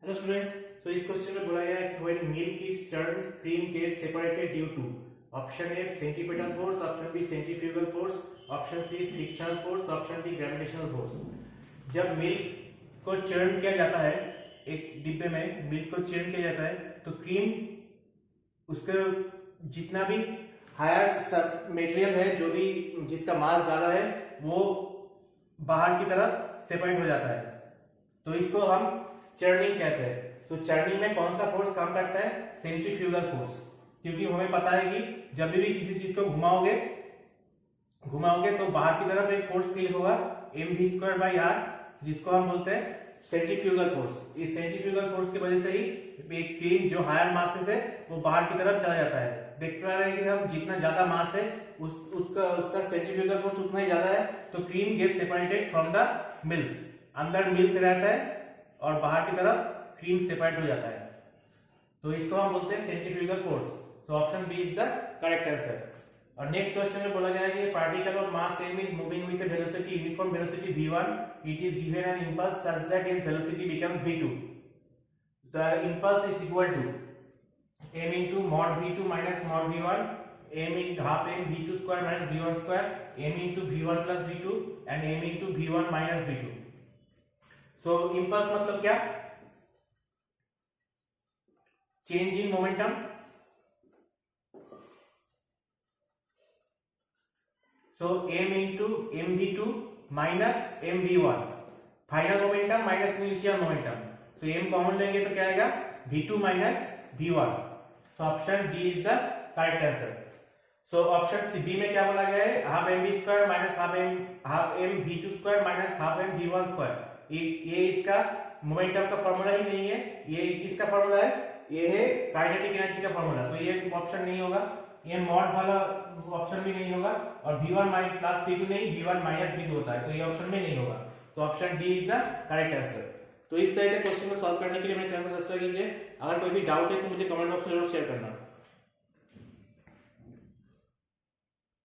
Hello students, तो इस question में बोला गया है कि when milk is turn cream gets separated due to option A centripetal force, option B centrifugal force, option C frictional force, option D gravitational force. जब milk को churn किया जाता है, एक डिब्बे में मिल्क को चर्न किया जाता है तो क्रीम उसके जितना भी हायर मटेरियल है, जो भी जिसका मास ज्यादा है, वो बाहर की तरफ सेपरेट हो जाता है। तो इसको हम चर्निंग कहते हैं। तो चर्निंग में कौन सा फोर्स काम करता है? सेंट्रीफ्यूगल फोर्स, क्योंकि हमें पता है कि जब भी किसी चीज को घुमाओगे तो बाहर की तरफ एक फोर्स फील होगा mv²/r, जिसको हम बोलते हैं सेंट्रीफ्यूगल फोर्स। इस सेंट्रीफ्यूगल फोर्स की वजह से ही एक क्रीम जो हायर मासेस है वो बाहर की तरफ चला जाता है। देख पा रहे हैं कि हम जितना ज्यादा मास है उसका सेंट्रीफ्यूगल फोर्स उतना ही ज्यादा है। तो cream get separated from the milk. अंदर मिल्क रहता है और बाहर की तरफ क्रीम सेपरेट हो जाता है, तो इसको हम बोलते हैं सेंट्रीफ्यूगल फोर्स। तो option B is the correct answer. और नेक्स्ट क्वेश्चन में बोला गया है कि particle of mass m is moving with a velocity uniform velocity v1, it is given an impulse such that its velocity becomes v2. The impulse is equal to m into mod v2 minus mod v1, m into half m v2 square minus v1 square, m into v1 plus v2 and m into v1 minus v2. So impulse मतलब क्या? Change in momentum. So m into mv2 minus mv1, final momentum minus initial momentum. तो m common लेंगे तो क्या आएगा? v2 minus v1। So option D is the correct answer. So option C B में क्या बोला गया है? Half mv square minus half m v2 square minus half m v1 square. ये इसका मोमेंटम का फॉर्मूला ही नहीं है, ये किसका फॉर्मूला है? ये है काइनेटिक एनर्जी का फॉर्मूला। तो ये ऑप्शन नहीं होगा, ये मॉड वाला ऑप्शन भी नहीं होगा, और v1 माइनस प्लस v2 नहीं, v1 माइनस v2 होता है, तो ये ऑप्शन में नहीं होगा। तो option D is the correct answer. तो इस तरह के क्वेश्चन को सॉल्व करने के लिए मेरे चैनल को सब्सक्राइब कीजिए। अगर कोई भी डाउट है तो मुझे कमेंट बॉक्स में जरूर शेयर करना।